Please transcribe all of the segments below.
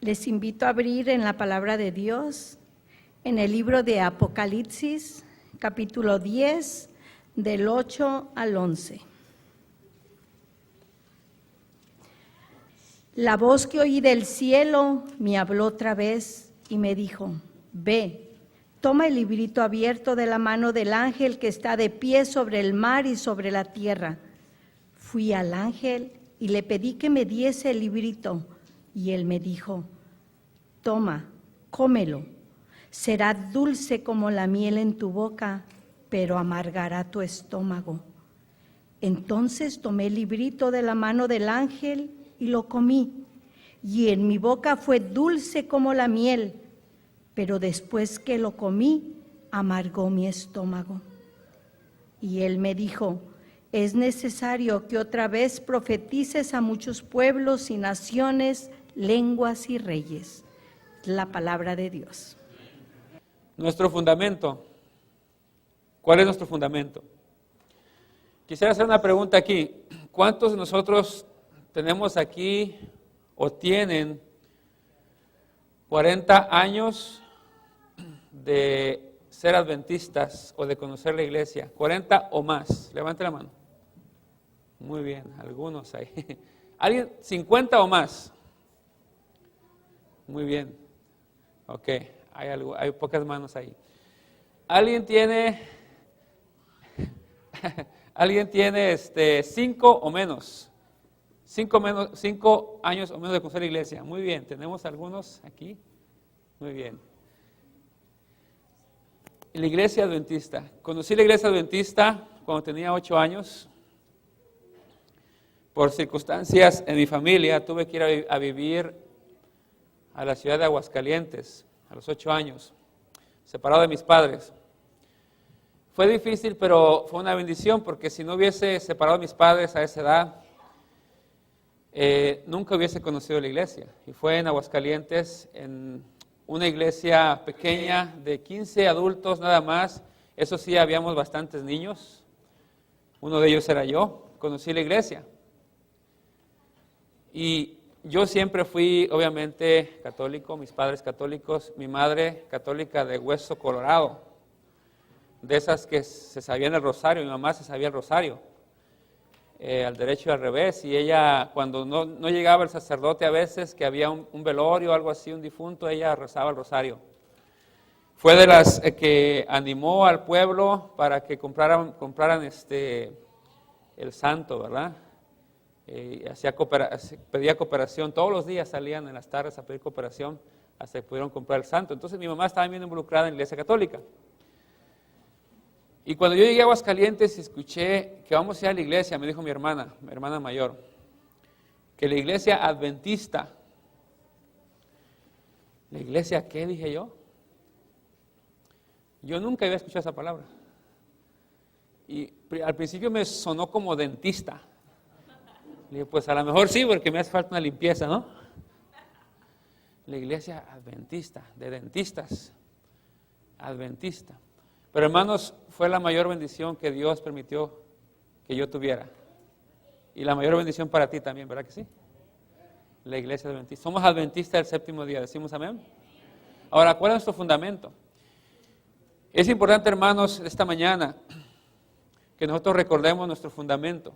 Les invito a abrir en la palabra de Dios, en el libro de Apocalipsis, capítulo 10, del 8 al 11. La voz que oí del cielo me habló otra vez y me dijo: ve, toma el librito abierto de la mano del ángel que está de pie sobre el mar y sobre la tierra. Fui al ángel y le pedí que me diese el librito, y él me dijo: toma, cómelo, será dulce como la miel en tu boca, pero amargará tu estómago. Entonces tomé el librito de la mano del ángel y lo comí, y en mi boca fue dulce como la miel, pero después que lo comí, amargó mi estómago. Y él me dijo: es necesario que otra vez profetices a muchos pueblos y naciones, lenguas y reyes. La palabra de Dios. Nuestro fundamento. ¿Cuál es nuestro fundamento? Quisiera hacer una pregunta aquí. ¿Cuántos de nosotros tenemos aquí o tienen 40 años de ser adventistas o de conocer la iglesia? 40 o más. Levante la mano. Muy bien, algunos ahí. ¿Alguien 50 o más? Muy bien. Ok, hay pocas manos ahí. ¿Alguien tiene 5 o menos? 5 años o menos de conocer la iglesia. Muy bien, tenemos algunos aquí. Muy bien. La iglesia adventista. Conocí la iglesia adventista cuando tenía 8 años. Por circunstancias en mi familia tuve que ir a vivir a la ciudad de Aguascalientes a los 8 años, separado de mis padres. Fue difícil, pero fue una bendición, porque si no hubiese separado a mis padres a esa edad, nunca hubiese conocido la iglesia. Y fue en Aguascalientes, en una iglesia pequeña de 15 adultos nada más. Eso sí, habíamos bastantes niños. Uno de ellos era yo. Conocí la iglesia. Y yo siempre fui, obviamente, católico, mis padres católicos, mi madre católica de hueso colorado, de esas que se sabían el rosario. Mi mamá se sabía el rosario, al derecho y al revés, y ella, cuando no llegaba el sacerdote a veces, que había un velorio o algo así, un difunto, ella rezaba el rosario. Fue de las que animó al pueblo para que compraran el santo, ¿verdad? Pedía cooperación, todos los días salían en las tardes a pedir cooperación hasta que pudieron comprar el santo. Entonces mi mamá estaba bien involucrada en la iglesia católica. Y cuando yo llegué a Aguascalientes y escuché que vamos a ir a la iglesia, me dijo mi hermana mayor, que la iglesia adventista. ¿La iglesia qué? Dije yo. Yo nunca había escuchado esa palabra. Y al principio me sonó como dentista. Le dije, pues a lo mejor sí, porque me hace falta una limpieza, ¿no? La iglesia adventista, de dentistas, adventista. Pero hermanos, fue la mayor bendición que Dios permitió que yo tuviera. Y la mayor bendición para ti también, ¿verdad que sí? La iglesia adventista. Somos adventistas del séptimo día, decimos amén. Ahora, ¿cuál es nuestro fundamento? Es importante, hermanos, esta mañana que nosotros recordemos nuestro fundamento.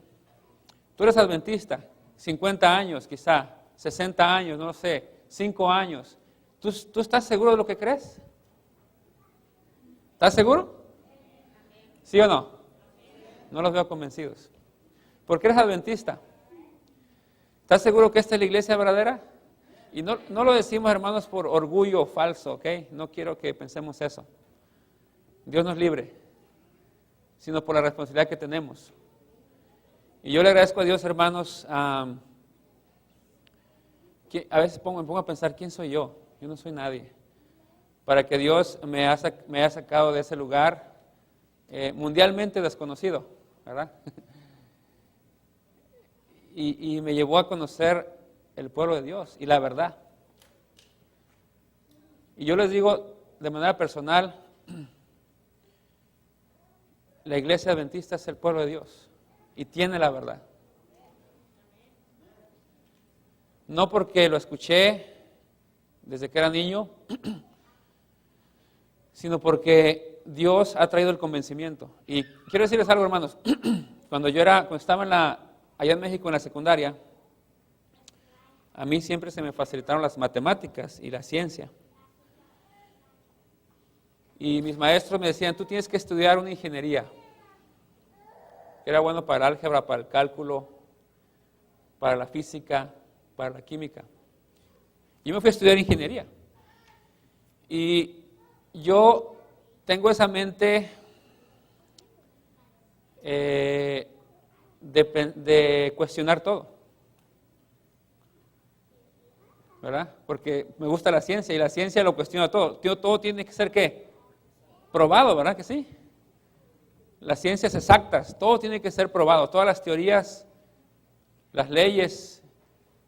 Tú eres adventista, 50 años quizá, 60 años, no lo sé, 5 años. ¿Tú estás seguro de lo que crees? ¿Estás seguro? ¿Sí o no? No los veo convencidos. ¿Por qué eres adventista? ¿Estás seguro que esta es la iglesia verdadera? Y no lo decimos, hermanos, por orgullo falso, ¿ok? No quiero que pensemos eso. Dios nos libre, sino por la responsabilidad que tenemos. Y yo le agradezco a Dios, hermanos, a veces me pongo a pensar, ¿quién soy yo? Yo no soy nadie. Para que Dios me haya sacado de ese lugar mundialmente desconocido, ¿verdad? y me llevó a conocer el pueblo de Dios y la verdad. Y yo les digo de manera personal, la iglesia adventista es el pueblo de Dios y tiene la verdad. No porque lo escuché, desde que era niño, sino porque Dios ha traído el convencimiento. Y quiero decirles algo, hermanos. Cuando estaba allá en México en la secundaria, a mí siempre se me facilitaron las matemáticas y la ciencia. Y mis maestros me decían, tú tienes que estudiar una ingeniería. Era bueno para el álgebra, para el cálculo, para la física, para la química. Yo me fui a estudiar ingeniería. Y yo tengo esa mente de cuestionar todo, ¿verdad? Porque me gusta la ciencia y la ciencia lo cuestiona todo. Todo tiene que ser, ¿qué? Probado, ¿verdad que sí? Las ciencias exactas, todo tiene que ser probado. Todas las teorías, las leyes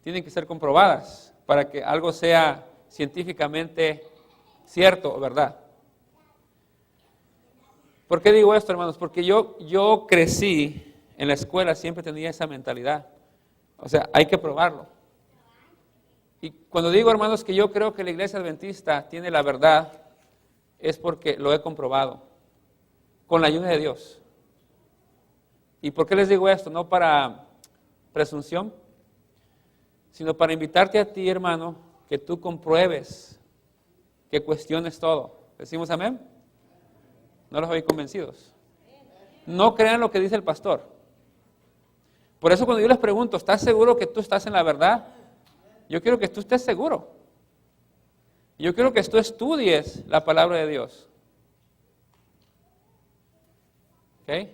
tienen que ser comprobadas para que algo sea científicamente cierto o verdad. ¿Por qué digo esto, hermanos? Porque yo crecí en la escuela, siempre tenía esa mentalidad. O sea, hay que probarlo. Y cuando digo, hermanos, que yo creo que la iglesia adventista tiene la verdad, es porque lo he comprobado con la ayuda de Dios. ¿Y por qué les digo esto? No para presunción, sino para invitarte a ti, hermano, que tú compruebes, que cuestiones todo. ¿Decimos amén? No los oí convencidos. No crean lo que dice el pastor. Por eso cuando yo les pregunto, ¿estás seguro que tú estás en la verdad? Yo quiero que tú estés seguro. Yo quiero que tú estudies la palabra de Dios. ¿Ok?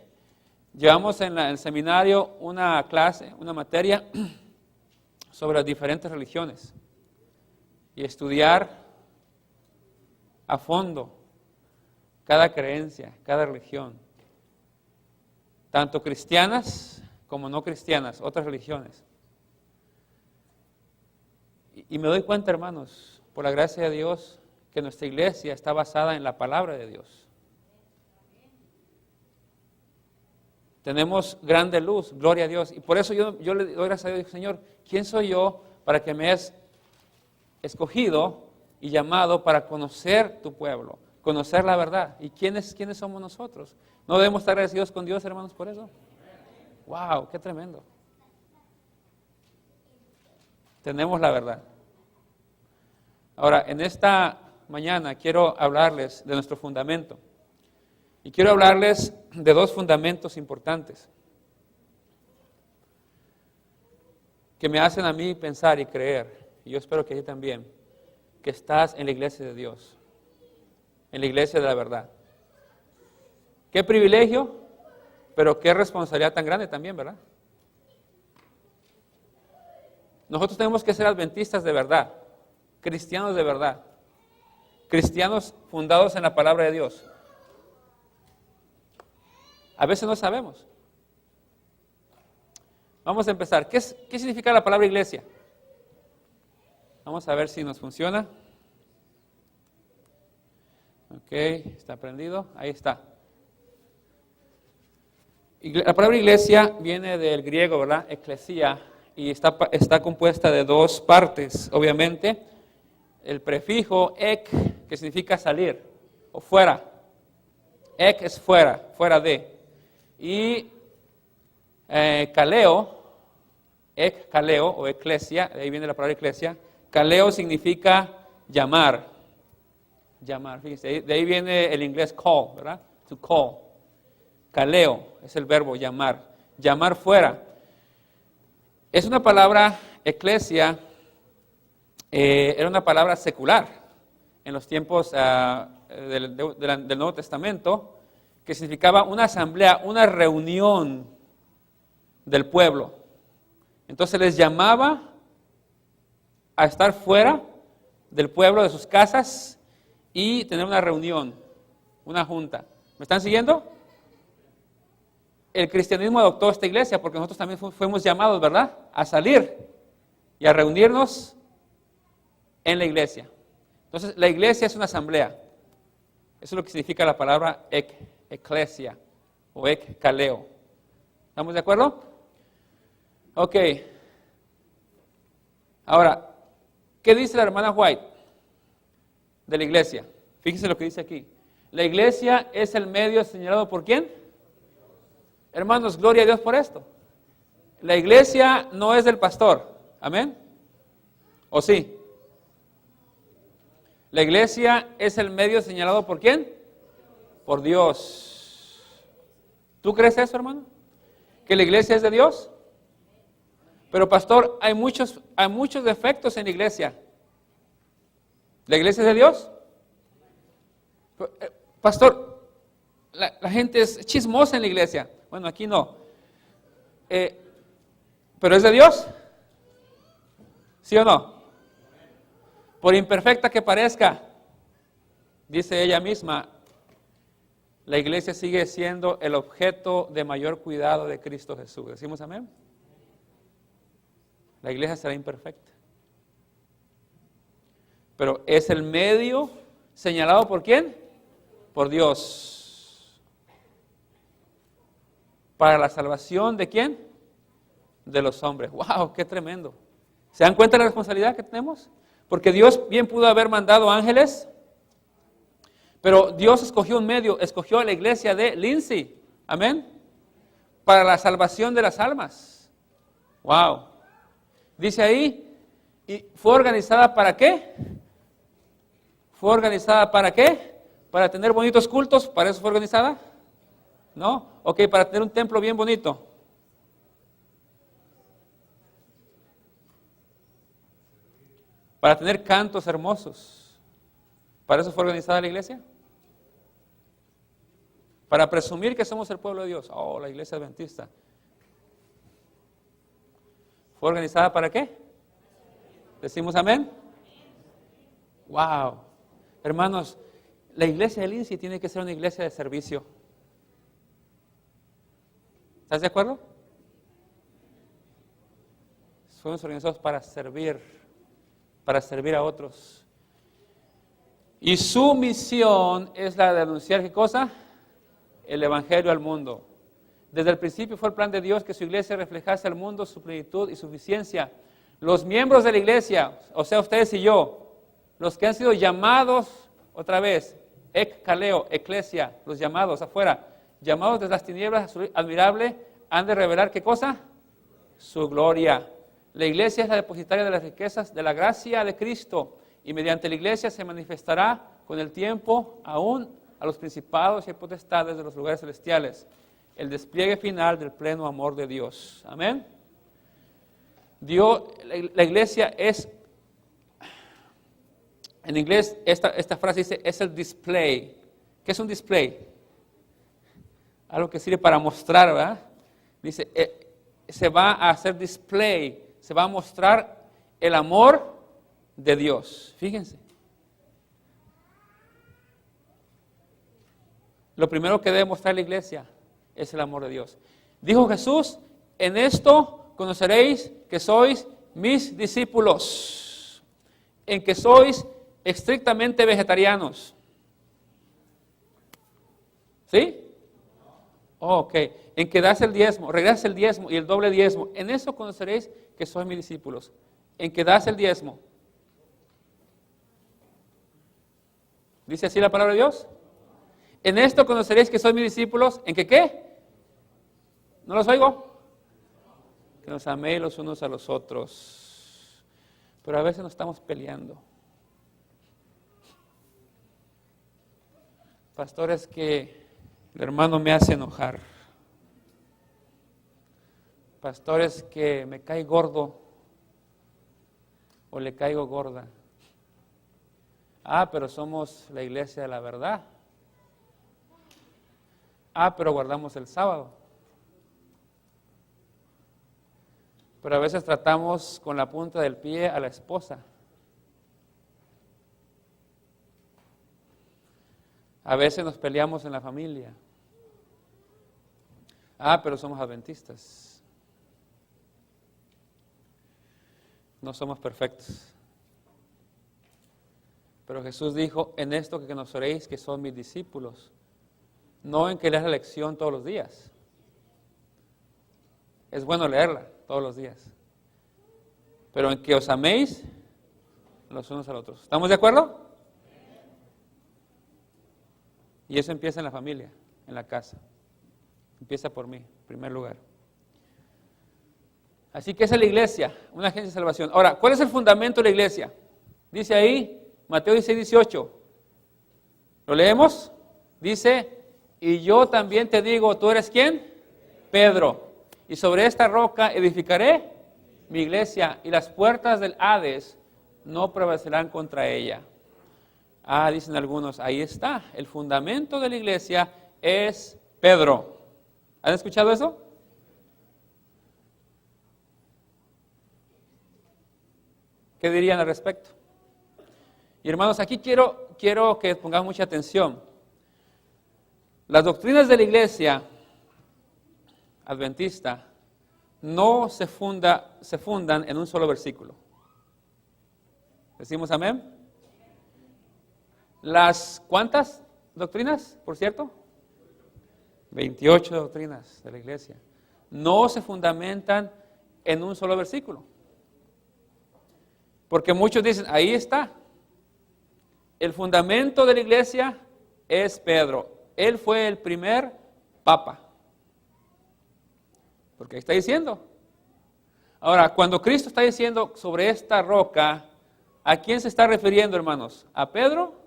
Llevamos en el seminario una clase, una materia sobre las diferentes religiones y estudiar a fondo cada creencia, cada religión, tanto cristianas como no cristianas, otras religiones. Y me doy cuenta, hermanos, por la gracia de Dios, que nuestra iglesia está basada en la palabra de Dios. Tenemos grande luz, gloria a Dios. Y por eso yo le doy gracias a Dios, Señor, ¿quién soy yo para que me hayas escogido y llamado para conocer tu pueblo, conocer la verdad? ¿Y quiénes somos nosotros? ¿No debemos estar agradecidos con Dios, hermanos, por eso? ¡Wow! ¡Qué tremendo! Tenemos la verdad. Ahora, en esta mañana quiero hablarles de nuestro fundamento. Y quiero hablarles de dos fundamentos importantes que me hacen a mí pensar y creer, y yo espero que a ti también, que estás en la iglesia de Dios, en la iglesia de la verdad. Qué privilegio, pero qué responsabilidad tan grande también, ¿verdad? Nosotros tenemos que ser adventistas de verdad, cristianos de verdad, cristianos fundados en la palabra de Dios. A veces no sabemos. Vamos a empezar. ¿Qué significa la palabra iglesia? Vamos a ver si nos funciona. Ok, está prendido. Ahí está. La palabra iglesia viene del griego, ¿verdad? Eclesia. Y está compuesta de dos partes, obviamente. El prefijo ek, que significa salir o fuera. Ek es fuera, fuera de. Y kaleo, ek kaleo o eclesia, de ahí viene la palabra eclesia. Kaleo significa llamar. Llamar, fíjense, de ahí viene el inglés call, ¿verdad? To call. Kaleo es el verbo llamar. Llamar fuera. Es una palabra, eclesia, era una palabra secular en los tiempos del Nuevo Testamento, que significaba una asamblea, una reunión del pueblo. Entonces les llamaba a estar fuera del pueblo, de sus casas, y tener una reunión, una junta. ¿Me están siguiendo? El cristianismo adoptó esta iglesia porque nosotros también fuimos llamados, ¿verdad?, a salir y a reunirnos en la iglesia. Entonces, la iglesia es una asamblea. Eso es lo que significa la palabra eclesia o kaleo. ¿Estamos de acuerdo? Ok. Ahora, ¿qué dice la hermana White? de la iglesia. Fíjese lo que dice aquí. La iglesia es el medio señalado por ¿quién? Hermanos, gloria a Dios por esto. La iglesia no es del pastor. Amén. ¿O sí? La iglesia es el medio señalado por ¿quién? Por Dios. ¿Tú crees eso, hermano? ¿Que la iglesia es de Dios? Pero pastor, hay muchos defectos en la iglesia. ¿La iglesia es de Dios? Pastor, la gente es chismosa en la iglesia. Bueno, aquí no. ¿Pero es de Dios? ¿Sí o no? Por imperfecta que parezca, dice ella misma, la iglesia sigue siendo el objeto de mayor cuidado de Cristo Jesús. ¿Decimos amén? La iglesia será imperfecta. Pero es el medio señalado por ¿quién? Por Dios. Para la salvación ¿de quién? De los hombres. ¡Wow! ¡Qué tremendo! ¿Se dan cuenta de la responsabilidad que tenemos? Porque Dios bien pudo haber mandado ángeles, pero Dios escogió un medio, escogió a la iglesia de Lindsay. Amén. Para la salvación de las almas. ¡Wow! Dice ahí, ¿y fue organizada para qué? ¿Fue organizada para qué? ¿Para tener bonitos cultos? ¿Para eso fue organizada? ¿No? Ok, para tener un templo bien bonito. Para tener cantos hermosos. ¿Para eso fue organizada la iglesia? Para presumir que somos el pueblo de Dios. Oh, la iglesia adventista. ¿Fue organizada para qué? ¿Decimos amén? Wow. Hermanos, la iglesia de Lindsay tiene que ser una iglesia de servicio. ¿Estás de acuerdo? Somos organizados para servir a otros. Y su misión es la de anunciar, ¿qué cosa? El evangelio al mundo. Desde el principio fue el plan de Dios que su iglesia reflejase al mundo su plenitud y suficiencia. Los miembros de la iglesia, o sea, ustedes y yo, los que han sido llamados, otra vez, ekkaleo, eclesia, los llamados afuera, llamados desde las tinieblas a su admirable, han de revelar, ¿qué cosa? Su gloria. La iglesia es la depositaria de las riquezas de la gracia de Cristo, y mediante la iglesia se manifestará con el tiempo aún a los principados y potestades de los lugares celestiales, el despliegue final del pleno amor de Dios. Amén. La iglesia es, en inglés esta frase dice, es el display. ¿Qué es un display? Algo que sirve para mostrar, ¿verdad? Dice, se va a hacer display, se va a mostrar el amor de Dios. Fíjense. Lo primero que debe mostrar la iglesia es el amor de Dios. Dijo Jesús, en esto conoceréis que sois mis discípulos, en que sois estrictamente vegetarianos. ¿Sí? Oh, ok. En que das el diezmo, regresas el diezmo y el doble diezmo. En eso conoceréis que sois mis discípulos. En que das el diezmo. ¿Dice así la palabra de Dios? En esto conoceréis que sois mis discípulos. ¿En que qué? ¿No los oigo? Que nos améis los unos a los otros. Pero a veces nos estamos peleando. Pastores, que el hermano me hace enojar. Pastores, que me cae gordo o le caigo gorda. Pero somos la iglesia de la verdad. Pero guardamos el sábado. Pero a veces tratamos con la punta del pie a la esposa. A veces nos peleamos en la familia. Pero somos adventistas. No somos perfectos. Pero Jesús dijo, en esto que conoceréis que son mis discípulos, no en que leas la lección todos los días. Es bueno leerla todos los días. Pero en que os améis los unos a los otros. ¿Estamos de acuerdo? Y eso empieza en la familia, en la casa. Empieza por mí, en primer lugar. Así que esa es la iglesia, una agencia de salvación. Ahora, ¿cuál es el fundamento de la iglesia? Dice ahí, Mateo 16:18. ¿Lo leemos? Dice, y yo también te digo, ¿tú eres quién? Pedro. Y sobre esta roca edificaré mi iglesia, y las puertas del Hades no prevalecerán contra ella. Dicen algunos, ahí está, el fundamento de la iglesia es Pedro. ¿Han escuchado eso? ¿Qué dirían al respecto? Y hermanos, aquí quiero que pongamos mucha atención. Las doctrinas de la iglesia adventista no se fundan en un solo versículo. ¿Decimos amén? ¿Cuántas doctrinas, por cierto? 28 doctrinas de la iglesia. No se fundamentan en un solo versículo. Porque muchos dicen, ahí está. El fundamento de la iglesia es Pedro. Él fue el primer papa. Porque ahí está diciendo. Ahora, cuando Cristo está diciendo sobre esta roca, ¿a quién se está refiriendo, hermanos? ¿A Pedro?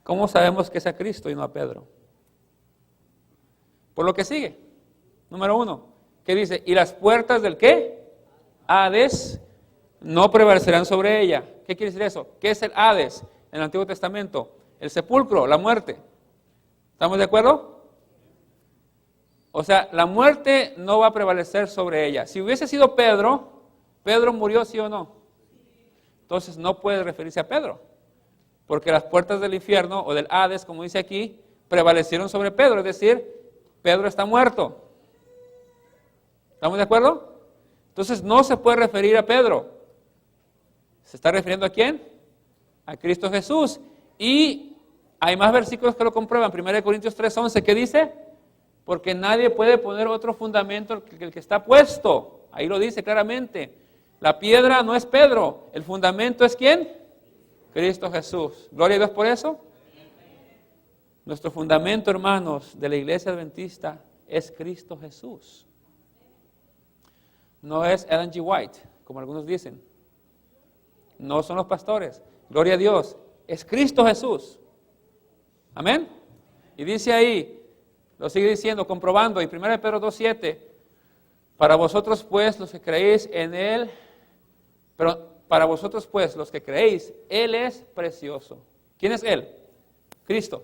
¿Cómo sabemos que es a Cristo y no a Pedro? Por lo que sigue. Número 1, ¿qué dice? ¿Y las puertas del qué? Hades no prevalecerán sobre ella. ¿Qué quiere decir eso? ¿Qué es el Hades en el Antiguo Testamento? El sepulcro, la muerte. ¿Estamos de acuerdo? O sea, la muerte no va a prevalecer sobre ella. Si hubiese sido Pedro, ¿Pedro murió sí o no? Entonces no puede referirse a Pedro, porque las puertas del infierno o del Hades, como dice aquí, prevalecieron sobre Pedro, es decir, Pedro está muerto. ¿Estamos de acuerdo? Entonces no se puede referir a Pedro. ¿Se está refiriendo a quién? A Cristo Jesús. Y hay más versículos que lo comprueban. 1 Corintios 3:11, ¿qué dice? Porque nadie puede poner otro fundamento que el que está puesto. Ahí lo dice claramente. La piedra no es Pedro. El fundamento es ¿quién? Cristo Jesús. Gloria a Dios por eso. Nuestro fundamento, hermanos, de la iglesia adventista es Cristo Jesús. No es Ellen G. White, como algunos dicen. No son los pastores. Gloria a Dios. Es Cristo Jesús. Amén. Y dice ahí, lo sigue diciendo, comprobando, en 1 Pedro 2:7, para vosotros pues los que creéis en Él, pero para vosotros pues los que creéis, Él es precioso. ¿Quién es Él? Cristo.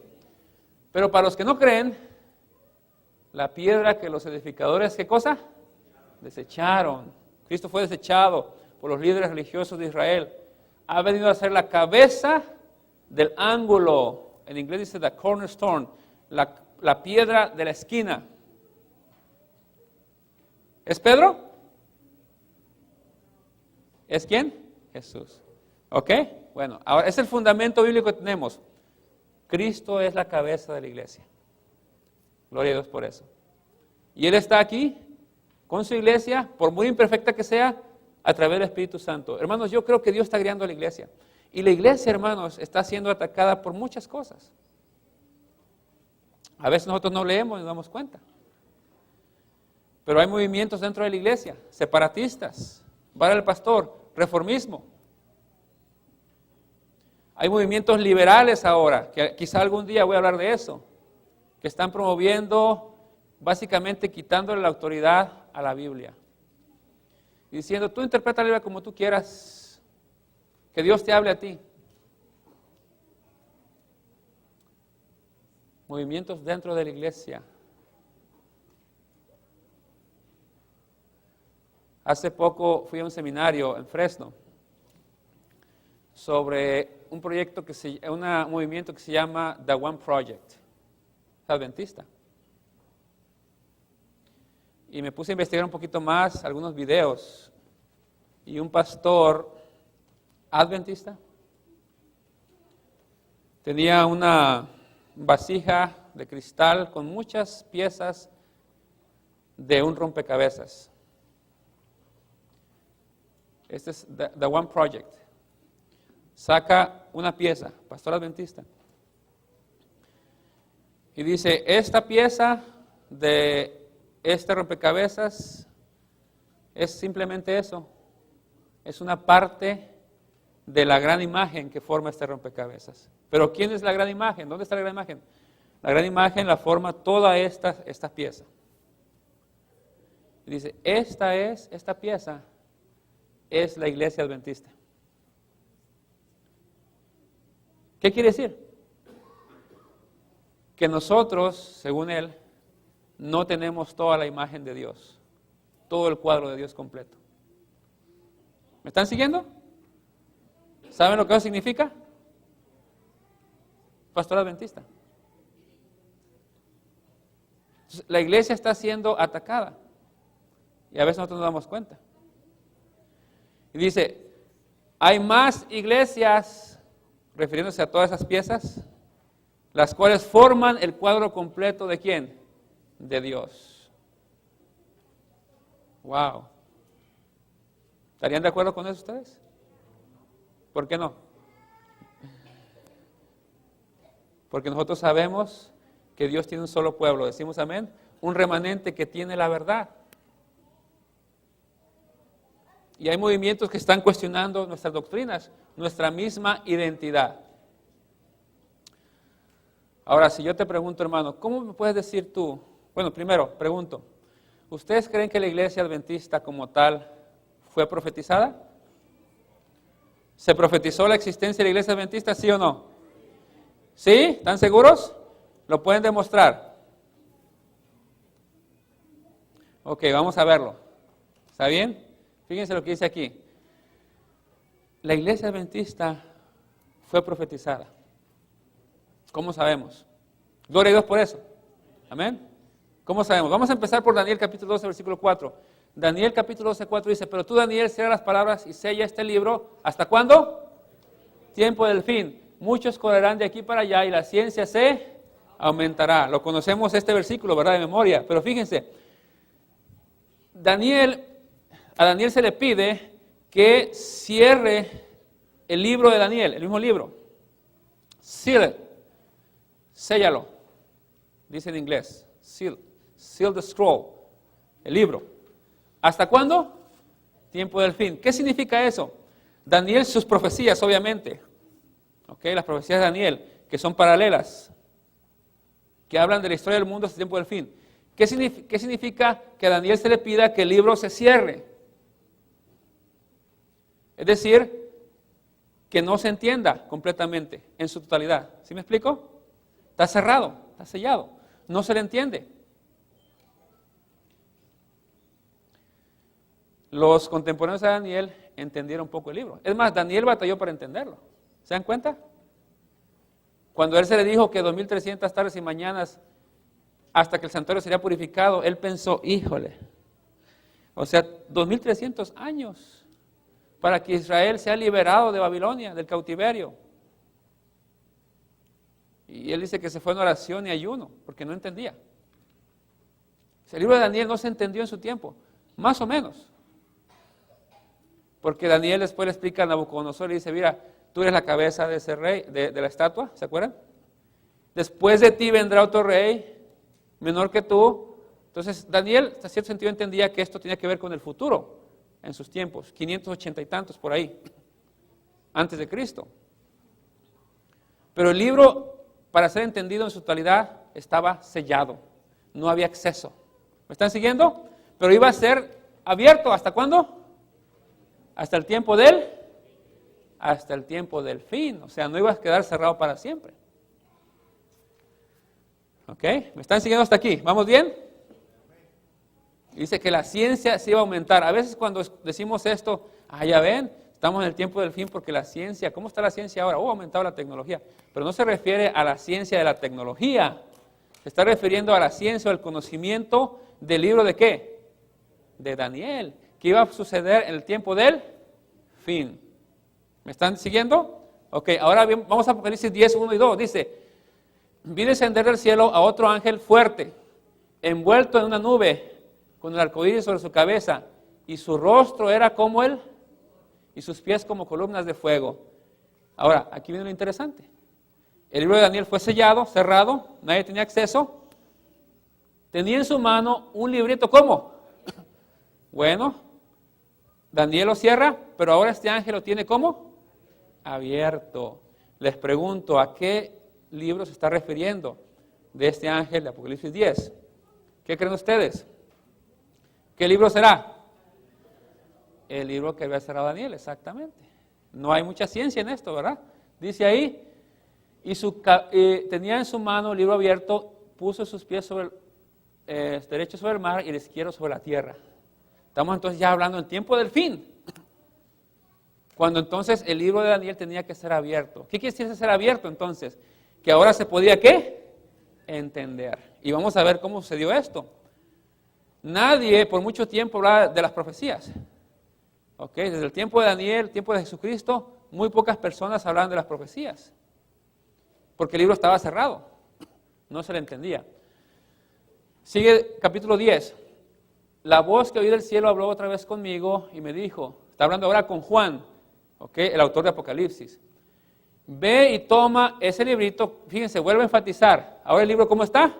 Pero para los que no creen, la piedra que los edificadores, ¿qué cosa? Desecharon. Cristo fue desechado por los líderes religiosos de Israel. Ha venido a ser la cabeza del ángulo. En inglés dice the cornerstone, la piedra de la esquina. ¿Es Pedro? ¿Es quién? Jesús. ¿Ok? Bueno, ahora es el fundamento bíblico que tenemos. Cristo es la cabeza de la iglesia. Gloria a Dios por eso. Y Él está aquí con su iglesia, por muy imperfecta que sea, a través del Espíritu Santo. Hermanos, yo creo que Dios está guiando a la iglesia. Y la iglesia, hermanos, está siendo atacada por muchas cosas. A veces nosotros no leemos y nos damos cuenta. Pero hay movimientos dentro de la iglesia, separatistas, para el pastor, reformismo. Hay movimientos liberales ahora, que quizá algún día voy a hablar de eso, que están promoviendo, básicamente quitándole la autoridad a la Biblia. Y diciendo, tú interpreta la Biblia como tú quieras, que Dios te hable a ti. Movimientos dentro de la iglesia. Hace poco fui a un seminario en Fresno sobre un proyecto un movimiento que se llama The One Project, adventista. Y me puse a investigar un poquito más, algunos videos, y un pastor adventista tenía una vasija de cristal con muchas piezas de un rompecabezas. Este es The One Project. Saca una pieza, pastor adventista, Y dice, esta pieza de este rompecabezas es simplemente eso. Es una parte de la gran imagen que forma este rompecabezas. Pero ¿quién es la gran imagen? ¿Dónde está la gran imagen? La gran imagen la forma toda esta pieza. Y dice, esta pieza es la iglesia adventista. ¿Qué quiere decir? Que nosotros, según él, no tenemos toda la imagen de Dios, todo el cuadro de Dios completo. ¿Me están siguiendo? ¿Saben lo que eso significa? Pastor adventista. Entonces, la iglesia está siendo atacada y a veces nosotros nos damos cuenta. Y dice, hay más iglesias, refiriéndose a todas esas piezas, las cuales forman el cuadro completo ¿de quién? De Dios. Wow. ¿Estarían de acuerdo con eso ustedes? ¿Por qué no? Porque nosotros sabemos que Dios tiene un solo pueblo, decimos amén, un remanente que tiene la verdad. Y hay movimientos que están cuestionando nuestras doctrinas, nuestra misma identidad. Ahora, si yo te pregunto, hermano, ¿cómo me puedes decir tú? Bueno, primero, pregunto, ¿ustedes creen que la iglesia adventista como tal fue profetizada? ¿Se profetizó la existencia de la iglesia adventista, sí o no? ¿Sí? ¿Están seguros? ¿Lo pueden demostrar? Ok, vamos a verlo. ¿Está bien? Fíjense lo que dice aquí. La iglesia adventista fue profetizada. ¿Cómo sabemos? Gloria a Dios por eso. Amén. ¿Cómo sabemos? Vamos a empezar por Daniel capítulo 12, versículo 4. Daniel capítulo 12, 4 dice, pero tú Daniel cierra las palabras y sella este libro. ¿Hasta cuándo? Tiempo del fin. Muchos correrán de aquí para allá y la ciencia se aumentará. Lo conocemos este versículo, ¿verdad? De memoria. Pero fíjense, a Daniel se le pide que cierre el libro de Daniel, el mismo libro. Seal it. Séllalo. Dice en inglés. Seal the scroll. El libro. ¿Hasta cuándo? Tiempo del fin. ¿Qué significa eso? Daniel, sus profecías, obviamente. Okay, las profecías de Daniel, que son paralelas, que hablan de la historia del mundo hasta el tiempo del fin. ¿Qué significa que a Daniel se le pida que el libro se cierre? Es decir, que no se entienda completamente, en su totalidad. ¿Sí me explico? Está cerrado, está sellado, no se le entiende. Los contemporáneos de Daniel entendieron un poco el libro. Es más, Daniel batalló para entenderlo. ¿Se dan cuenta? Cuando a él se le dijo que 2300 tardes y mañanas hasta que el santuario sería purificado, él pensó, híjole, o sea, 2300 años para que Israel sea liberado de Babilonia, del cautiverio. Y él dice que se fue en oración y ayuno, porque no entendía. El libro de Daniel no se entendió en su tiempo, más o menos. Porque Daniel después le explica a Nabucodonosor y dice, mira, tú eres la cabeza de ese rey, de la estatua, ¿se acuerdan? Después de ti vendrá otro rey, menor que tú. Entonces Daniel, hasta cierto sentido, entendía que esto tenía que ver con el futuro, en sus tiempos, 580 y tantos por ahí, antes de Cristo. Pero el libro, para ser entendido en su totalidad, estaba sellado, no había acceso. ¿Me están siguiendo? Pero iba a ser abierto, ¿hasta cuándo? Hasta el tiempo del fin, o sea, no iba a quedar cerrado para siempre. ¿Ok? ¿Me están siguiendo hasta aquí? ¿Vamos bien? Dice que la ciencia se iba a aumentar. A veces cuando decimos esto, ya ven, estamos en el tiempo del fin porque la ciencia, ¿cómo está la ciencia ahora? Ha aumentado la tecnología. Pero no se refiere a la ciencia de la tecnología. Se está refiriendo a la ciencia o al conocimiento del libro de ¿qué? De Daniel, que iba a suceder en el tiempo del fin. ¿Me están siguiendo? Ok, ahora bien, vamos a Apocalipsis 10, 1 y 2. Dice, vi descender del cielo a otro ángel fuerte, envuelto en una nube, con el arcoíris sobre su cabeza, y su rostro era como él, y sus pies como columnas de fuego. Ahora, aquí viene lo interesante. El libro de Daniel fue sellado, cerrado, nadie tenía acceso. Tenía en su mano un librito, ¿cómo? Bueno, Daniel lo cierra, pero ahora este ángel lo tiene ¿cómo? Abierto. Les pregunto, ¿a qué libro se está refiriendo de este ángel de Apocalipsis 10? ¿Qué creen ustedes? ¿Qué libro será? El libro que había cerrado Daniel, exactamente. No hay mucha ciencia en esto, ¿verdad? Dice ahí, y tenía en su mano el libro abierto, puso sus pies sobre derecho sobre el mar y el izquierdo sobre la tierra. Estamos entonces ya hablando en tiempo del fin. Cuando entonces el libro de Daniel tenía que ser abierto. ¿Qué quiere decir ser abierto entonces? Que ahora se podía ¿qué? Entender. Y vamos a ver cómo sucedió esto. Nadie por mucho tiempo hablaba de las profecías. ¿Okay? Desde el tiempo de Daniel, el tiempo de Jesucristo, muy pocas personas hablaban de las profecías. Porque el libro estaba cerrado. No se le entendía. Sigue capítulo 10. La voz que oí del cielo habló otra vez conmigo y me dijo, está hablando ahora con Juan, ¿okay? El autor de Apocalipsis. Ve y toma ese librito, fíjense, vuelve a enfatizar. Ahora el libro, ¿cómo está?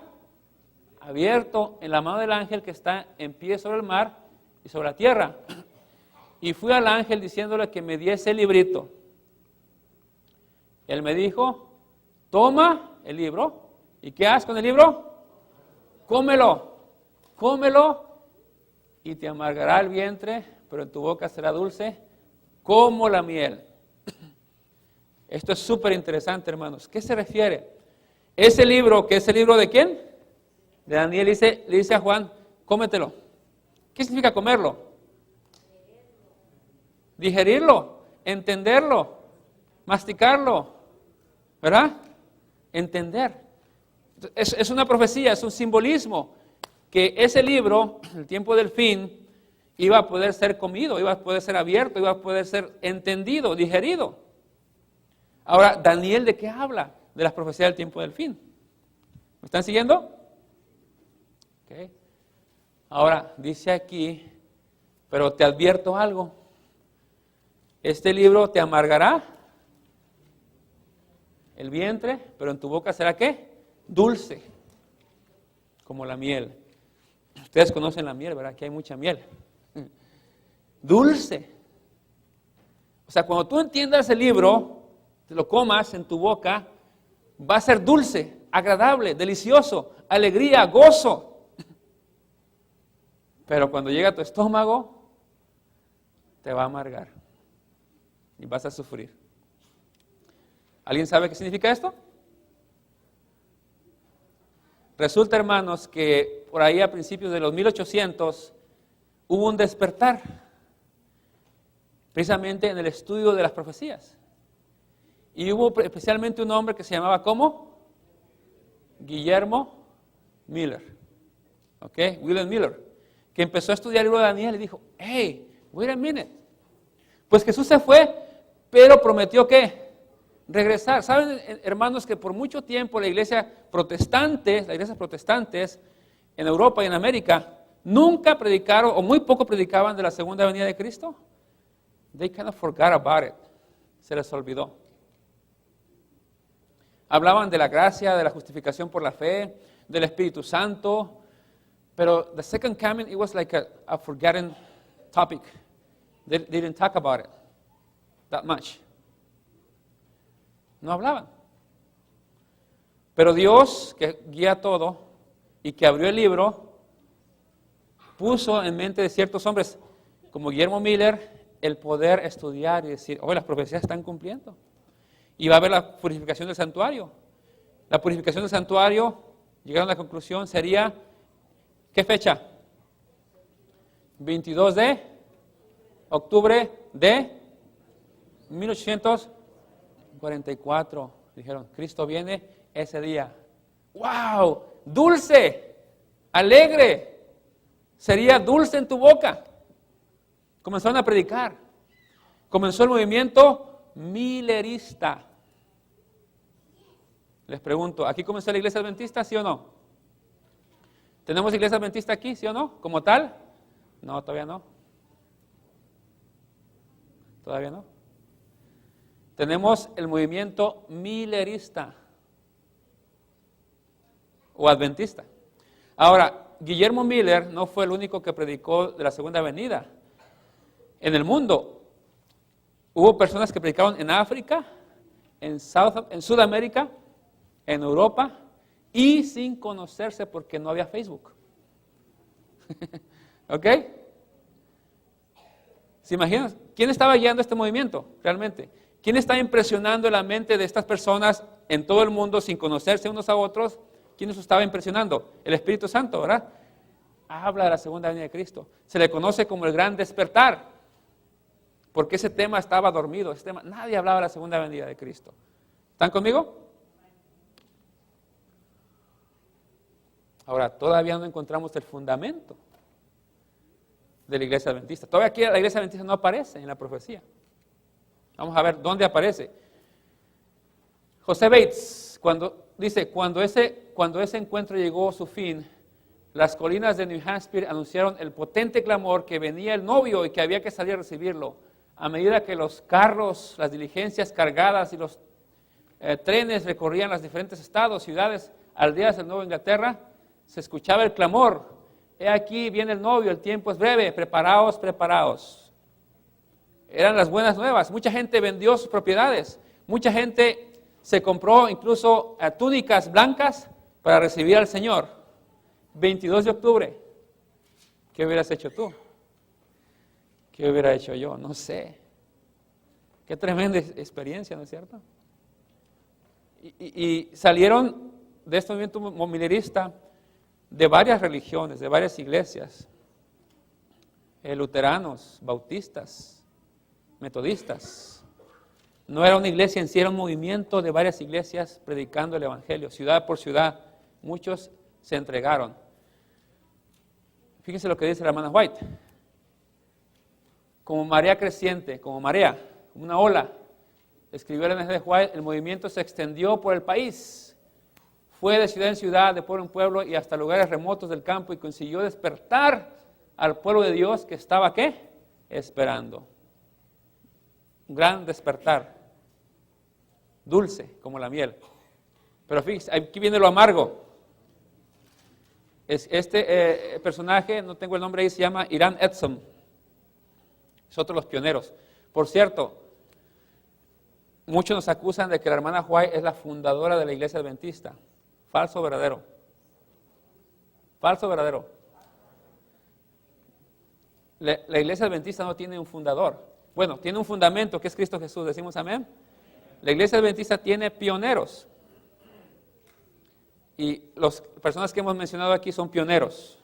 Abierto en la mano del ángel que está en pie sobre el mar y sobre la tierra. Y fui al ángel diciéndole que me diese el librito. Él me dijo, toma el libro. ¿Y qué haces con el libro? Cómelo y te amargará el vientre, pero en tu boca será dulce como la miel. Esto es súper interesante, hermanos. ¿Qué se refiere? Ese libro, ¿que es el libro de quién? De Daniel, le dice a Juan, cómetelo. ¿Qué significa comerlo? Digerirlo, entenderlo, masticarlo, ¿verdad? Entender. Es una profecía, es un simbolismo, que ese libro, el tiempo del fin, iba a poder ser comido, iba a poder ser abierto, iba a poder ser entendido, digerido. Ahora, Daniel, ¿de qué habla? De las profecías del tiempo del fin. ¿Me están siguiendo? Okay. Ahora, dice aquí, pero te advierto algo. Este libro te amargará el vientre, pero en tu boca será ¿qué? Dulce, como la miel. Ustedes conocen la miel, ¿verdad? Que hay mucha miel. Dulce. O sea, cuando tú entiendas el libro, te lo comas en tu boca, va a ser dulce, agradable, delicioso, alegría, gozo. Pero cuando llega a tu estómago, te va a amargar y vas a sufrir. ¿Alguien sabe qué significa esto? Resulta, hermanos, que por ahí a principios de los 1800 hubo un despertar, precisamente en el estudio de las profecías. Y hubo especialmente un hombre que se llamaba ¿cómo? Guillermo Miller. ¿Ok? William Miller, que empezó a estudiar el libro de Daniel y dijo, hey, wait a minute. Pues Jesús se fue, pero prometió ¿qué? Regresar. ¿Saben, hermanos, que por mucho tiempo las iglesias protestantes en Europa y en América nunca predicaron o muy poco predicaban de la segunda venida de Cristo? They kind of forgot about it. Se les olvidó. Hablaban de la gracia, de la justificación por la fe, del Espíritu Santo, pero the second coming, it was like a forgotten topic. They didn't talk about it that much. No hablaban. Pero Dios, que guía todo y que abrió el libro, puso en mente de ciertos hombres como Guillermo Miller el poder estudiar y decir, las profecías están cumpliendo. Y va a haber la purificación del santuario. La purificación del santuario, llegaron a la conclusión, sería, ¿qué fecha? 22 de octubre de 1844. Dijeron, Cristo viene ese día. ¡Wow! Dulce, alegre. Sería dulce en tu boca. Comenzaron a predicar. Comenzó el movimiento millerista. Les pregunto, ¿aquí comenzó la iglesia adventista, sí o no? ¿Tenemos iglesia adventista aquí, sí o no? ¿Como tal? No, todavía no. Todavía no. Tenemos el movimiento millerista. o adventista. Ahora, Guillermo Miller no fue el único que predicó de la segunda venida. En el mundo hubo personas que predicaron en África, en Sudamérica, en Europa, y sin conocerse porque no había Facebook. ¿Ok? ¿Se imaginan? ¿Quién estaba guiando este movimiento realmente? ¿Quién está impresionando la mente de estas personas en todo el mundo sin conocerse unos a otros? ¿Quién los estaba impresionando? El Espíritu Santo, ¿verdad? Habla de la segunda venida de Cristo. Se le conoce como el gran despertar, porque ese tema estaba dormido. Nadie hablaba de la segunda venida de Cristo. ¿Están conmigo? Ahora, todavía no encontramos el fundamento de la iglesia adventista. Todavía aquí la iglesia adventista no aparece en la profecía. Vamos a ver dónde aparece. José Bates, cuando ese encuentro llegó a su fin, las colinas de New Hampshire anunciaron el potente clamor que venía el novio y que había que salir a recibirlo. A medida que los carros, las diligencias cargadas y los trenes recorrían los diferentes estados, ciudades, aldeas del Nueva Inglaterra, se escuchaba el clamor: he aquí viene el novio, el tiempo es breve, preparaos, preparaos. Eran las buenas nuevas. Mucha gente vendió sus propiedades, mucha gente se compró incluso túnicas blancas para recibir al Señor. 22 de octubre, ¿qué hubieras hecho tú? ¿Qué hubiera hecho yo? No sé. Qué tremenda experiencia, ¿no es cierto? Y salieron de este movimiento millerista de varias religiones, de varias iglesias, luteranos, bautistas, metodistas. No era una iglesia en sí, era un movimiento de varias iglesias predicando el evangelio, ciudad por ciudad. Muchos se entregaron. Fíjense lo que dice la hermana White. Como marea creciente, como marea, una ola, escribió la hermana White, el movimiento se extendió por el país. Fue de ciudad en ciudad, de pueblo en pueblo y hasta lugares remotos del campo, y consiguió despertar al pueblo de Dios que estaba, ¿qué? Esperando. Un gran despertar, dulce como la miel. Pero fíjense, aquí viene lo amargo. Este personaje, no tengo el nombre ahí, se llama Irán Edson. Es otro de los pioneros. Por cierto, muchos nos acusan de que la hermana White es la fundadora de la iglesia adventista. Falso o verdadero. Falso o verdadero. La iglesia adventista no tiene un fundador. Bueno, tiene un fundamento que es Cristo Jesús. ¿Decimos amén? La iglesia adventista tiene pioneros. Y las personas que hemos mencionado aquí son pioneros.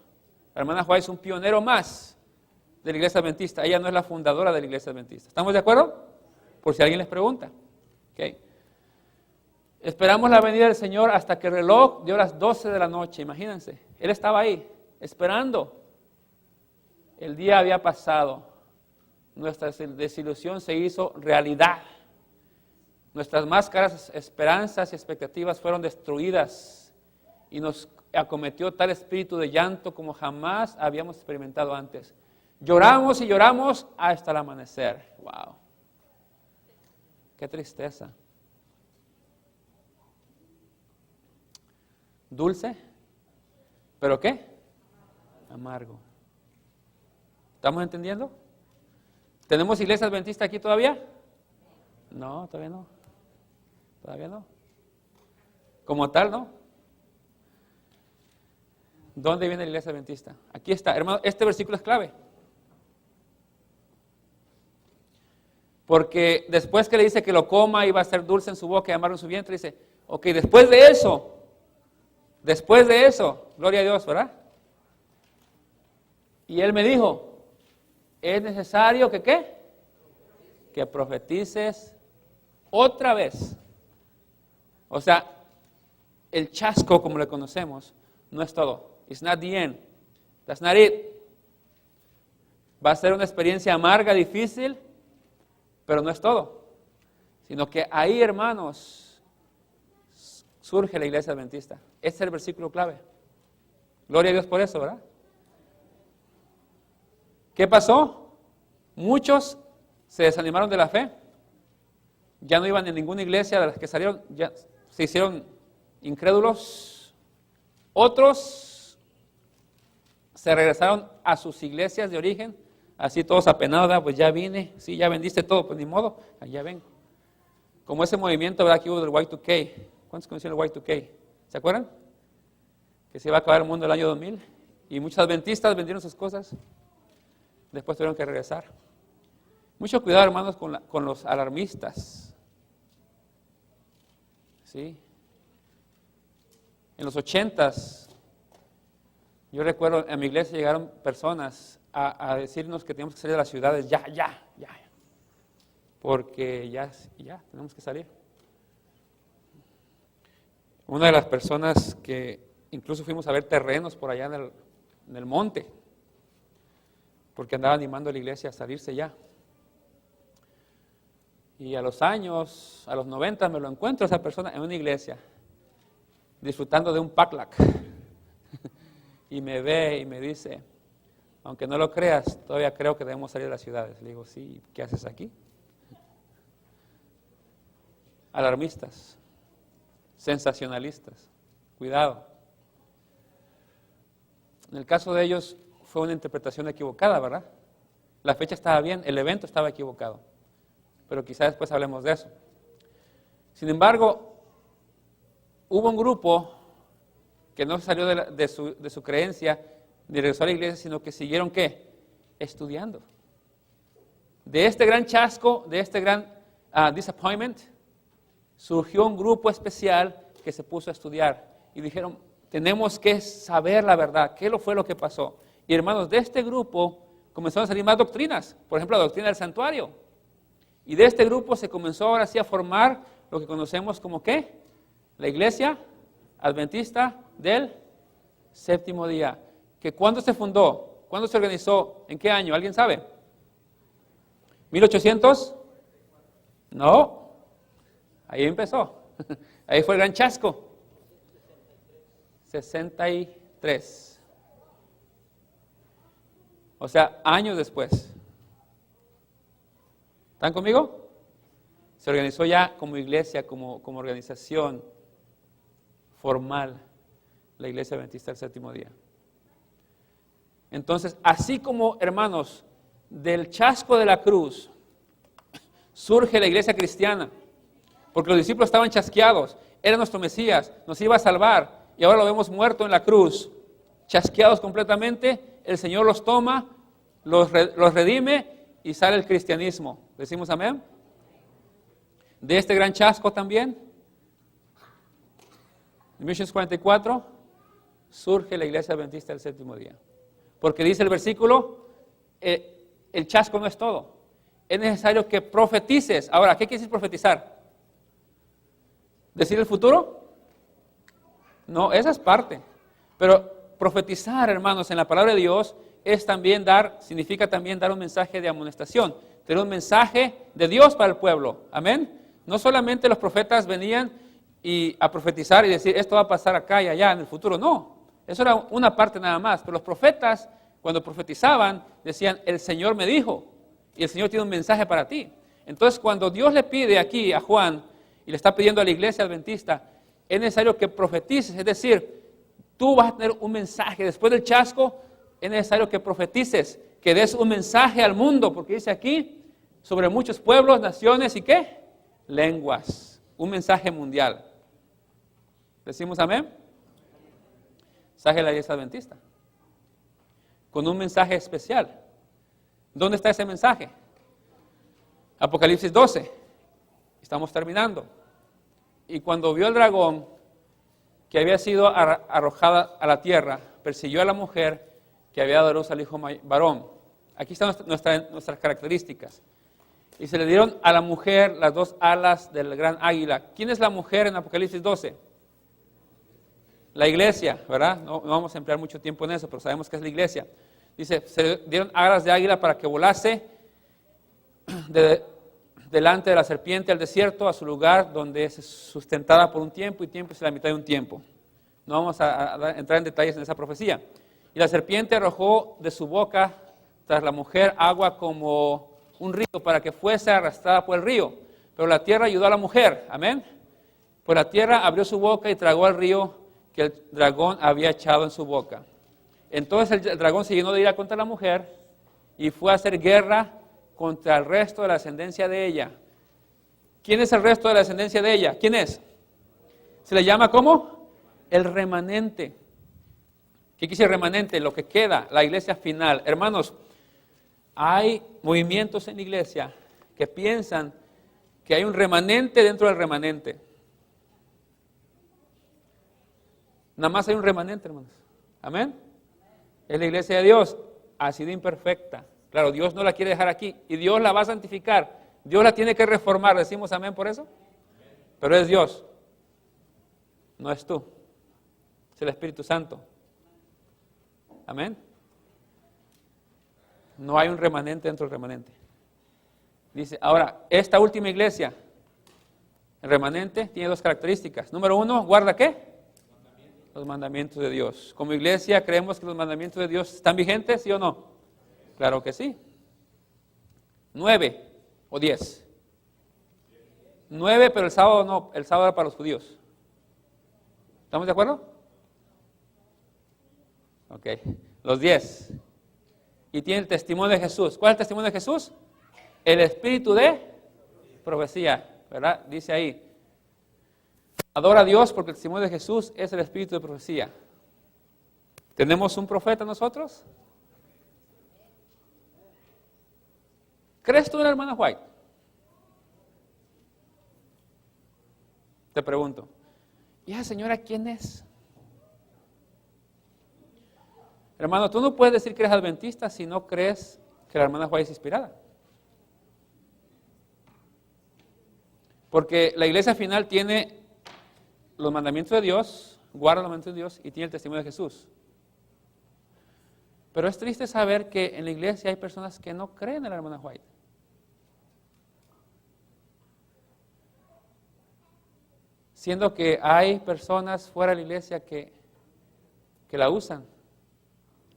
La hermana White es un pionero más de la iglesia adventista. Ella no es la fundadora de la iglesia adventista. ¿Estamos de acuerdo? Por si alguien les pregunta. Okay. Esperamos la venida del Señor hasta que el reloj dio las 12 de la noche. Imagínense, Él estaba ahí, esperando. El día había pasado. Nuestra desilusión se hizo realidad. Nuestras máscaras, esperanzas y expectativas fueron destruidas. Y nos acometió tal espíritu de llanto como jamás habíamos experimentado antes. Lloramos y lloramos hasta el amanecer. ¡Wow! ¡Qué tristeza! Dulce, ¿pero qué? Amargo. ¿Estamos entendiendo? ¿Tenemos iglesia adventista aquí todavía? No, todavía no. Todavía no. Como tal, ¿no? ¿Dónde viene la iglesia adventista? Aquí está, hermano, este versículo es clave. Porque después que le dice que lo coma y va a ser dulce en su boca y amargo en su vientre, dice, ok, después de eso, gloria a Dios, ¿verdad? Y él me dijo, es necesario que ¿qué? Que profetices otra vez. O sea, el chasco como le conocemos no es todo. It's not the end. That's not it. Va a ser una experiencia amarga, difícil, pero no es todo. Sino que ahí, hermanos, surge la iglesia adventista. Este es el versículo clave. Gloria a Dios por eso, ¿verdad? ¿Qué pasó? Muchos se desanimaron de la fe. Ya no iban en ninguna iglesia de las que salieron, ya se hicieron incrédulos. Otros se regresaron a sus iglesias de origen, así todos apenados, ¿verdad? Pues ya vine, sí, ya vendiste todo, pues ni modo, allá vengo. Como ese movimiento, ¿verdad? Que hubo del Y2K. ¿Cuántos conocieron el Y2K? ¿Se acuerdan? Que se iba a acabar el mundo el año 2000 y muchos adventistas vendieron sus cosas, después tuvieron que regresar. Mucho cuidado, hermanos, con los alarmistas. ¿Sí? En los 80s, yo recuerdo, en mi iglesia llegaron personas a decirnos que teníamos que salir de las ciudades ya, porque ya tenemos que salir. Una de las personas que incluso fuimos a ver terrenos por allá en el monte, porque andaba animando a la iglesia a salirse ya. Y a los años, a los 90, me lo encuentro a esa persona en una iglesia, disfrutando de un potluck. Y me ve y me dice, aunque no lo creas, todavía creo que debemos salir de las ciudades. Le digo, sí, ¿qué haces aquí? Alarmistas, sensacionalistas, cuidado. En el caso de ellos fue una interpretación equivocada, ¿verdad? La fecha estaba bien, el evento estaba equivocado, pero quizás después hablemos de eso. Sin embargo, hubo un grupo que no salió de su creencia ni regresó a la iglesia, sino que siguieron, ¿qué? Estudiando. De este gran chasco, de este gran disappointment, surgió un grupo especial que se puso a estudiar y dijeron, tenemos que saber la verdad, qué fue lo que pasó. Y hermanos, de este grupo comenzaron a salir más doctrinas, por ejemplo, la doctrina del santuario. Y de este grupo se comenzó ahora sí a formar lo que conocemos como ¿qué? La iglesia adventista del séptimo día. ¿Que cuándo se fundó? ¿Cuándo se organizó? ¿En qué año? ¿Alguien sabe? ¿1800? No, ahí empezó. Ahí fue el gran chasco. 63. O sea, años después. ¿Están conmigo? Se organizó ya como iglesia, como organización formal, la iglesia adventista del séptimo día. Entonces, así como, hermanos, del chasco de la cruz surge la iglesia cristiana, porque los discípulos estaban chasqueados, era nuestro Mesías, nos iba a salvar, y ahora lo vemos muerto en la cruz, chasqueados completamente, el Señor los toma, los redime y sale el cristianismo. ¿Decimos amén? De este gran chasco también, en 1844, surge la iglesia adventista del séptimo día. Porque dice el versículo, el chasco no es todo. Es necesario que profetices. Ahora, ¿qué quiere decir profetizar? ¿Decir el futuro? No, esa es parte. Pero profetizar, hermanos, en la palabra de Dios es también significa también dar un mensaje de amonestación, tener un mensaje de Dios para el pueblo. Amén. No solamente los profetas venían a profetizar y decir, esto va a pasar acá y allá en el futuro. No, eso era una parte nada más. Pero los profetas, cuando profetizaban, decían, el Señor me dijo, y el Señor tiene un mensaje para ti. Entonces, cuando Dios le pide aquí a Juan, y le está pidiendo a la iglesia adventista, es necesario que profetices, es decir, tú vas a tener un mensaje. Después del chasco, es necesario que profetices, que des un mensaje al mundo, porque dice aquí, sobre muchos pueblos, naciones y ¿qué? Lenguas. Un mensaje mundial. ¿Decimos amén? Mensaje de la iglesia adventista. Con un mensaje especial. ¿Dónde está ese mensaje? Apocalipsis 12. Estamos terminando. Y cuando vio el dragón que había sido arrojada a la tierra, persiguió a la mujer que había dado a luz al hijo varón. Aquí están nuestras características. Y se le dieron a la mujer las dos alas del gran águila. ¿Quién es la mujer en Apocalipsis 12? La iglesia, ¿verdad? No vamos a emplear mucho tiempo en eso, pero sabemos que es la iglesia. Dice, se le dieron alas de águila para que volase delante de la serpiente al desierto, a su lugar donde es sustentada por un tiempo, y tiempo es la mitad de un tiempo. No vamos a entrar en detalles en esa profecía. Y la serpiente arrojó de su boca tras la mujer agua como un río para que fuese arrastrada por el río. Pero la tierra ayudó a la mujer, amén. Pues la tierra abrió su boca y tragó al río que el dragón había echado en su boca. Entonces el dragón se llenó de ira contra la mujer y fue a hacer guerra contra el resto de la descendencia de ella. ¿Quién es el resto de la descendencia de ella? ¿Quién es? Se le llama ¿cómo? El remanente. ¿Qué quiere decir remanente? Lo que queda, la iglesia final. Hermanos, hay movimientos en la iglesia que piensan que hay un remanente dentro del remanente. Nada más hay un remanente, hermanos. Amén. Es la iglesia de Dios, ha sido imperfecta. Claro, Dios no la quiere dejar aquí y Dios la va a santificar. Dios la tiene que reformar. ¿Decimos amén por eso? Pero es Dios, no es tú. Es el Espíritu Santo. Amén. No hay un remanente dentro del remanente. Dice, ahora, esta última iglesia, el remanente, tiene dos características. Número uno, ¿guarda qué? Los mandamientos de Dios. Como iglesia, ¿creemos que los mandamientos de Dios están vigentes, sí o no? Claro que sí. 9 o 10. 9, pero el sábado no, el sábado era para los judíos. ¿Estamos de acuerdo? Ok, los 10. Y tiene el testimonio de Jesús. ¿Cuál es el testimonio de Jesús? El espíritu de profecía, ¿verdad? Dice ahí. Adora a Dios porque el testimonio de Jesús es el espíritu de profecía. ¿Tenemos un profeta nosotros? ¿Crees tú en la hermana White? Te pregunto. ¿Y esa señora quién es? Hermano, tú no puedes decir que eres adventista si no crees que la hermana White es inspirada. Porque la iglesia final tiene los mandamientos de Dios, guarda los mandamientos de Dios y tiene el testimonio de Jesús. Pero es triste saber que en la iglesia hay personas que no creen en la hermana White. Siendo que hay personas fuera de la iglesia que la usan.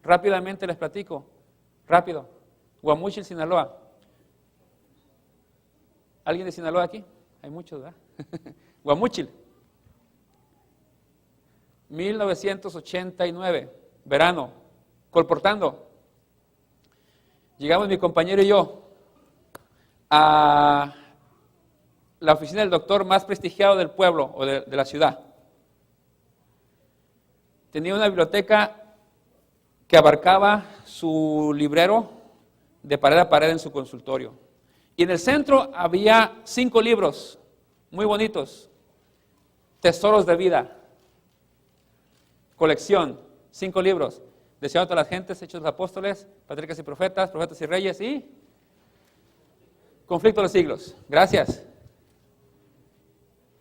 Rápidamente les platico, rápido. Guamúchil, Sinaloa. ¿Alguien de Sinaloa aquí? Hay muchos, ¿verdad? Guamúchil. 1989, verano, colportando. Llegamos mi compañero y yo a la oficina del doctor más prestigiado del pueblo o de la ciudad. Tenía una biblioteca que abarcaba su librero de pared a pared en su consultorio. Y en el centro había 5 libros muy bonitos, tesoros de vida, colección, 5 libros, Deseado a todas las gentes, Hechos de los Apóstoles, Patriarcas y Profetas, Profetas y Reyes y Conflicto de los Siglos. Gracias.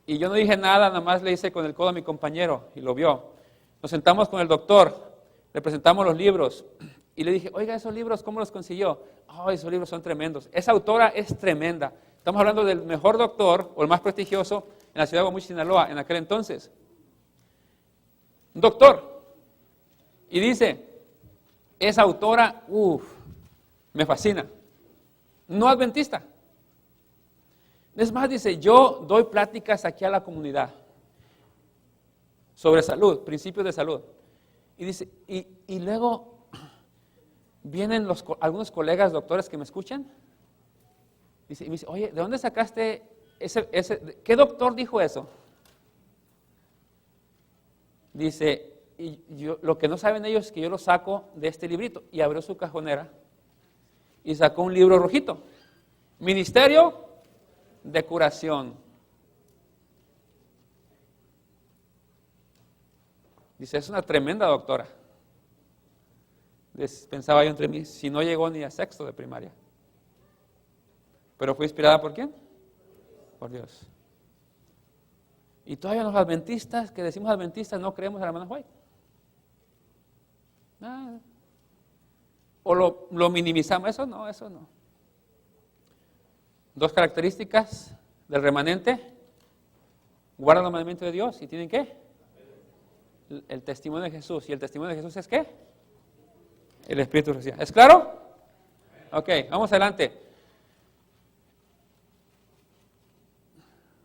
Y yo no dije nada, nada más le hice con el codo a mi compañero y lo vio. Nos sentamos con el doctor, le presentamos los libros y le dije, oiga, esos libros, ¿cómo los consiguió? Oh, esos libros son tremendos. Esa autora es tremenda. Estamos hablando del mejor doctor o el más prestigioso en la ciudad de Guamúchil, Sinaloa, en aquel entonces. Un doctor. Y dice, esa autora, me fascina. No adventista. Es más, dice, yo doy pláticas aquí a la comunidad sobre salud, principios de salud. Y dice, y luego vienen algunos colegas doctores que me escuchan. Dice, y me dice, oye, ¿de dónde sacaste qué doctor dijo eso? Dice, y lo que no saben ellos es que yo lo saco de este librito. Y abrió su cajonera y sacó un libro rojito. Ministerio de Curación. Dice, es una tremenda doctora. Pensaba yo entre mí, si no llegó ni a sexto de primaria. Pero fue inspirada ¿por quién? Por Dios. Y todavía los adventistas, que decimos adventistas, no creemos en la hermana White. Nada. O lo minimizamos, eso no. 2 características del remanente: guardan los mandamientos de Dios y tienen ¿qué? El testimonio de Jesús. ¿Y el testimonio de Jesús es qué? El Espíritu de Jesús. ¿Es claro? Ok, vamos adelante.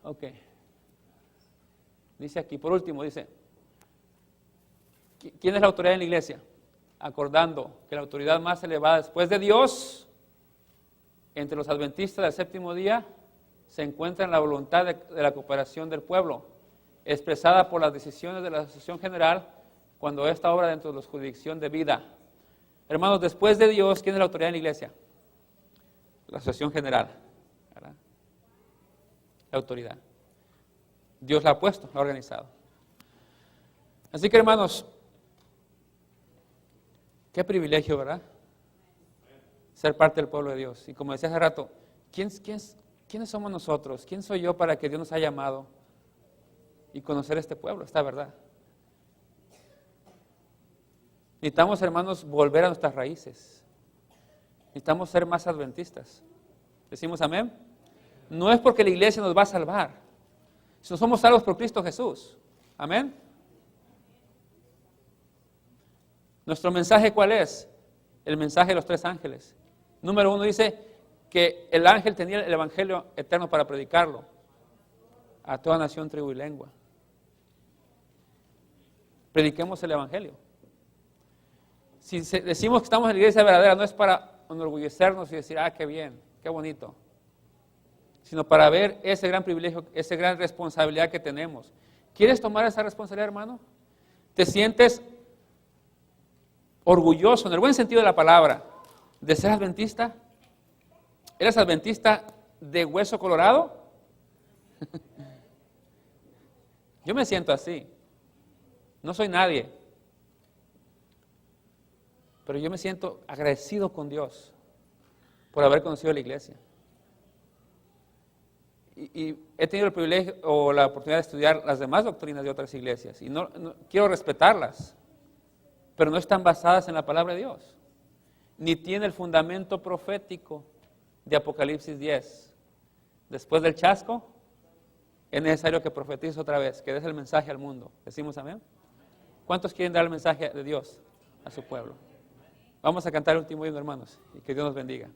Ok. Dice aquí, por último, dice, ¿Quién es la autoridad en la iglesia? Acordando que la autoridad más elevada después de Dios, entre los adventistas del séptimo día, se encuentra en la voluntad de la cooperación del pueblo, expresada por las decisiones de la Asociación General cuando esta obra dentro de la jurisdicción de vida. Hermanos, después de Dios, ¿quién es la autoridad en la iglesia? La Asociación General, ¿verdad? La autoridad. Dios la ha puesto, la ha organizado. Así que, hermanos, qué privilegio, ¿verdad? Ser parte del pueblo de Dios. Y como decía hace rato, ¿quiénes somos nosotros? ¿Quién soy yo para que Dios nos haya llamado y conocer este pueblo, esta verdad? Necesitamos, hermanos, volver a nuestras raíces. Necesitamos ser más adventistas. ¿Decimos amén? No es porque la iglesia nos va a salvar, sino somos salvos por Cristo Jesús. Amén. ¿Nuestro mensaje cuál es? El mensaje de los 3 ángeles. Número 1 dice que el ángel tenía el evangelio eterno para predicarlo a toda nación, tribu y lengua. Prediquemos el evangelio. Si decimos que estamos en la iglesia verdadera, no es para enorgullecernos y decir, qué bien, qué bonito, sino para ver ese gran privilegio, esa gran responsabilidad que tenemos. ¿Quieres tomar esa responsabilidad, hermano? ¿Te sientes orgulloso, en el buen sentido de la palabra, de ser adventista? ¿Eres adventista de hueso colorado? Yo me siento así. No soy nadie. Pero yo me siento agradecido con Dios por haber conocido la iglesia. Y he tenido el privilegio o la oportunidad de estudiar las demás doctrinas de otras iglesias. Y no quiero respetarlas, pero no están basadas en la palabra de Dios. Ni tiene el fundamento profético de Apocalipsis 10. Después del chasco, es necesario que profetices otra vez, que des el mensaje al mundo. ¿Decimos amén? ¿Cuántos quieren dar el mensaje de Dios a su pueblo? Vamos a cantar el último himno, hermanos, y que Dios nos bendiga.